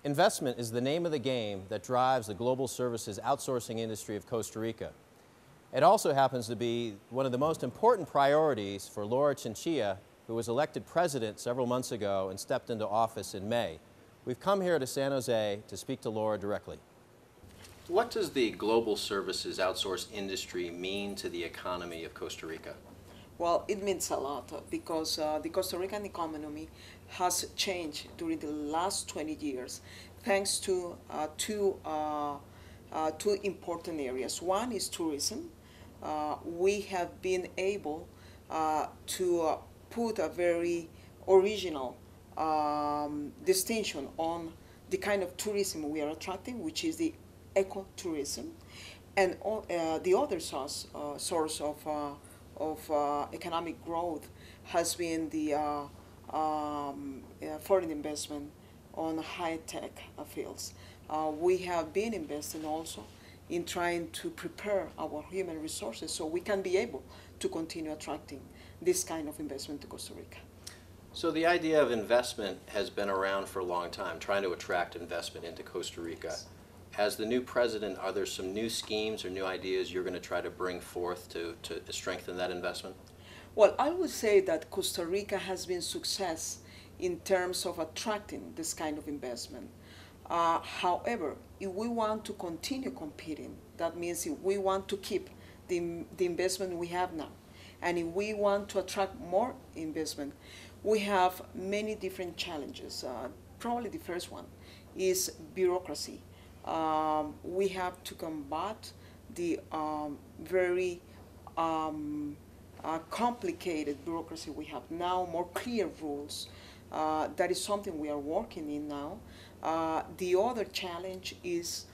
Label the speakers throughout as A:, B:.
A: Investment is the name of the game that drives the global services outsourcing industry of Costa Rica. It also happens to be one of the most important priorities for Laura Chinchilla, who was elected president several months ago and stepped into office in May. We've come here to San Jose to speak to Laura directly. What does the global services outsourced industry mean to the economy of Costa Rica?
B: Well, it means a lot because the Costa Rican economy has changed during the last 20 years thanks to two important areas. One is tourism. We have been able to put a very original distinction on the kind of tourism we are attracting, which is the ecotourism, and the other source of economic growth has been the foreign investment on high-tech fields. We have been investing also in trying to prepare our human resources so we can be able to continue attracting this kind of investment to Costa Rica.
A: So the idea of investment has been around for a long time, trying to attract investment into Costa Rica. As the new president, are there some new schemes or new ideas you're going to try to bring forth to strengthen that investment?
B: Well, I would say that Costa Rica has been success in terms of attracting this kind of investment. However, if we want to continue competing, that means if we want to keep the investment we have now, and if we want to attract more investment, we have many different challenges. Probably the first one is bureaucracy. We have to combat the very complicated bureaucracy we have now, more clear rules. That is something we are working in now. The other challenge is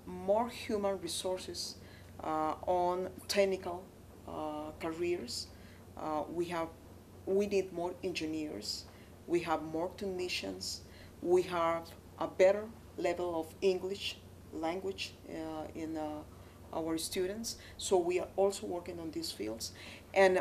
B: more human resources on technical careers. We need more engineers. We have more technicians. We have a better level of English language in our students. So we are also working on these fields. And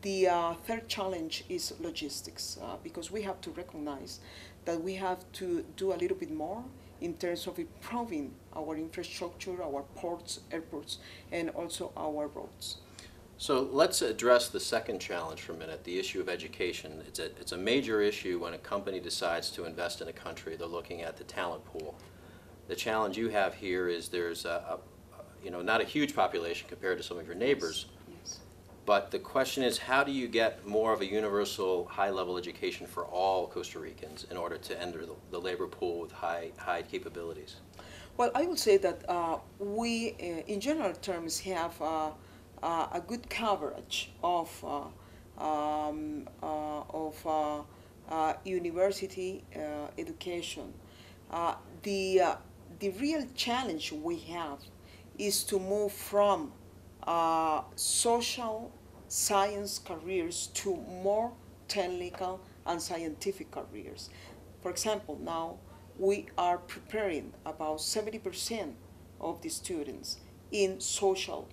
B: the third challenge is logistics, because we have to recognize that we have to do a little bit more in terms of improving our infrastructure, our ports, airports, and also our roads.
A: So let's address the second challenge for a minute, the issue of education. It's a major issue when a company decides to invest in a country. They're looking at the talent pool. The challenge you have here is there's not a huge population compared to some of your neighbors.
B: Yes.
A: But the question is, how do you get more of a universal high-level education for all Costa Ricans in order to enter the labor pool with high capabilities?
B: Well, I would say that we, in general terms, have a good coverage of university education. The real challenge we have is to move from social science careers to more technical and scientific careers. For example, now we are preparing about 70% of the students in social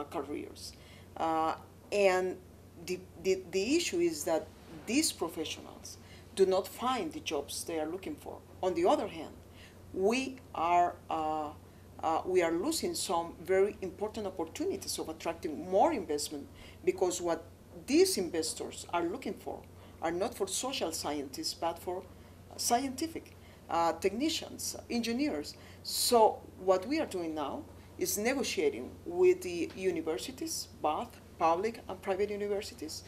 B: careers. And the issue is that these professionals do not find the jobs they are looking for. On the other hand, we are losing some very important opportunities of attracting more investment, because what these investors are looking for are not for social scientists, but for scientific technicians, engineers. So what we are doing now is negotiating with the universities, both public and private universities,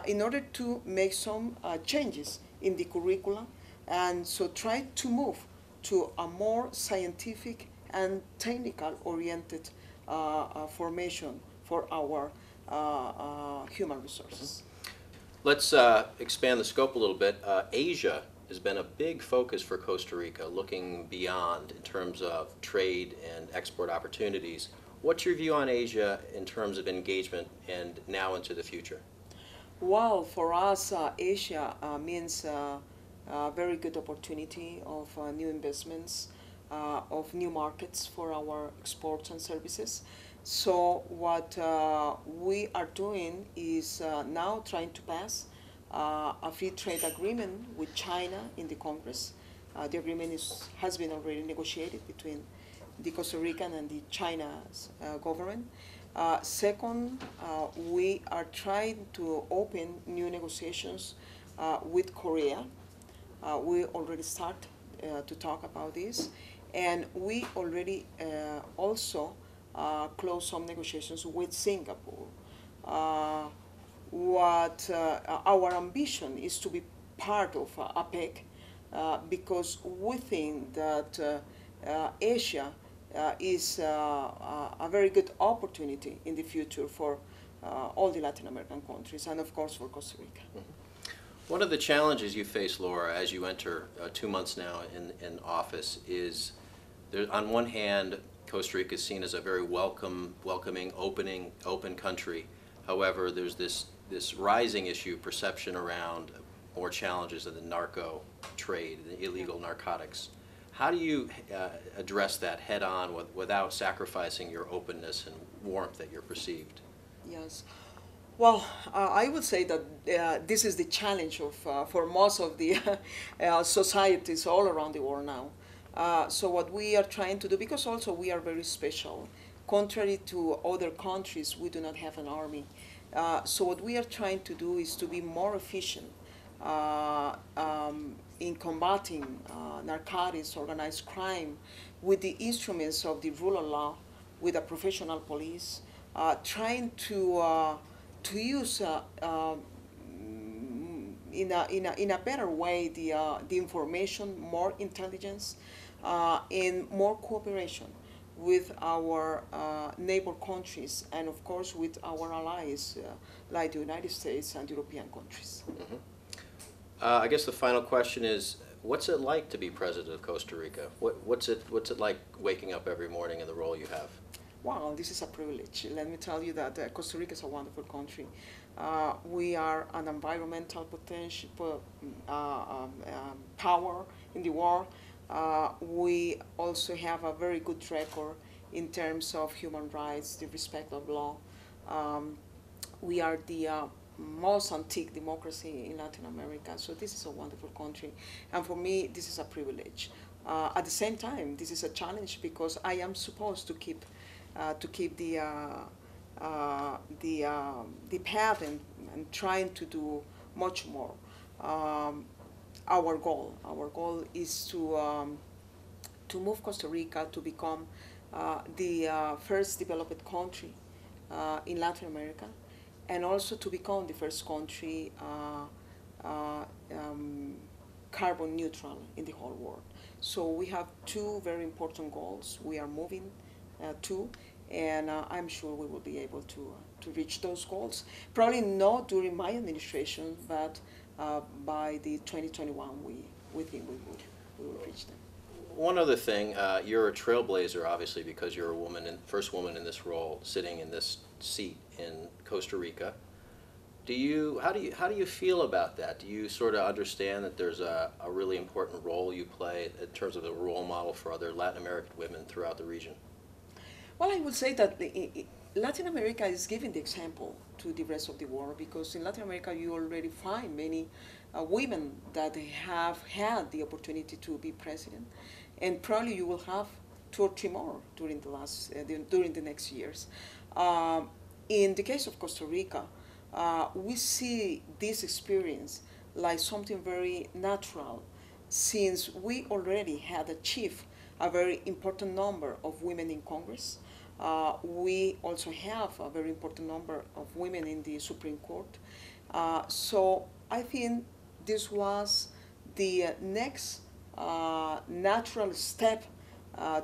B: in order to make some changes in the curriculum, and so try to move to a more scientific and technical oriented formation for our human resources.
A: Let's expand the scope a little bit. Asia has been a big focus for Costa Rica, looking beyond in terms of trade and export opportunities. What's your view on Asia in terms of engagement and now into the future?
B: Well, for us, Asia means a very good opportunity of new investments, of new markets for our exports and services. So what we are doing is now trying to pass a free trade agreement with China in the Congress. The agreement has been already negotiated between the Costa Rican and the China's government. Second, we are trying to open new negotiations with Korea. We already start to talk about this, and we already also closed some negotiations with Singapore. Our ambition is to be part of APEC because we think that Asia is a very good opportunity in the future for all the Latin American countries and, of course, for Costa Rica.
A: Mm-hmm. One of the challenges you face, Laura, as you enter 2 months now in office is, there, on one hand, Costa Rica is seen as a very welcoming, open country. However, there's this rising issue, perception around more challenges of the narco trade, the illegal narcotics. How do you address that head on without sacrificing your openness and warmth that you're perceived?
B: Yes. Well, I would say that this is the challenge for most of the societies all around the world now. So what we are trying to do, because also we are very special, contrary to other countries, we do not have an army. So what we are trying to do is to be more efficient in combating narcotics, organized crime, with the instruments of the rule of law, with a professional police, trying to use in a better way the information, more intelligence, and more cooperation with our neighbor countries, and of course with our allies like the United States and European countries.
A: Mm-hmm. I guess the final question is, what's it like to be president of Costa Rica? What's it like waking up every morning in the role you have?
B: Wow, this is a privilege. Let me tell you that Costa Rica is a wonderful country. We are an environmental potential power in the world. We also have a very good record in terms of human rights, the respect of law. We are the most antique democracy in Latin America, so this is a wonderful country. And for me, this is a privilege. At the same time, this is a challenge because I am supposed to keep the path and trying to do much more. Our goal is to move Costa Rica to become the first developed country in Latin America, and also to become the first country carbon neutral in the whole world. So we have two very important goals we are moving to, and I'm sure we will be able to reach those goals. Probably not during my administration, but by the 2021, we think we will reach them.
A: One other thing, you're a trailblazer, obviously, because you're a woman, and first woman in this role, sitting in this seat in Costa Rica. How do you feel about that? Do you sort of understand that there's a really important role you play in terms of a role model for other Latin American women throughout the region?
B: Well, I would say that Latin America is giving the example to the rest of the world, because in Latin America you already find many women that have had the opportunity to be president, and probably you will have 2 or 3 more during the next years. In the case of Costa Rica, we see this experience like something very natural, since we already had achieved a very important number of women in Congress. We also have a very important number of women in the Supreme Court. So I think this was the next natural step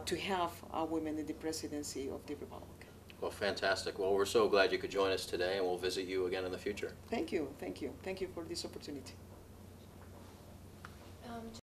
B: to have women in the presidency of the Republic.
A: Well, fantastic. Well, we're so glad you could join us today, and we'll visit you again in the future.
B: Thank you, thank you. Thank you for this opportunity.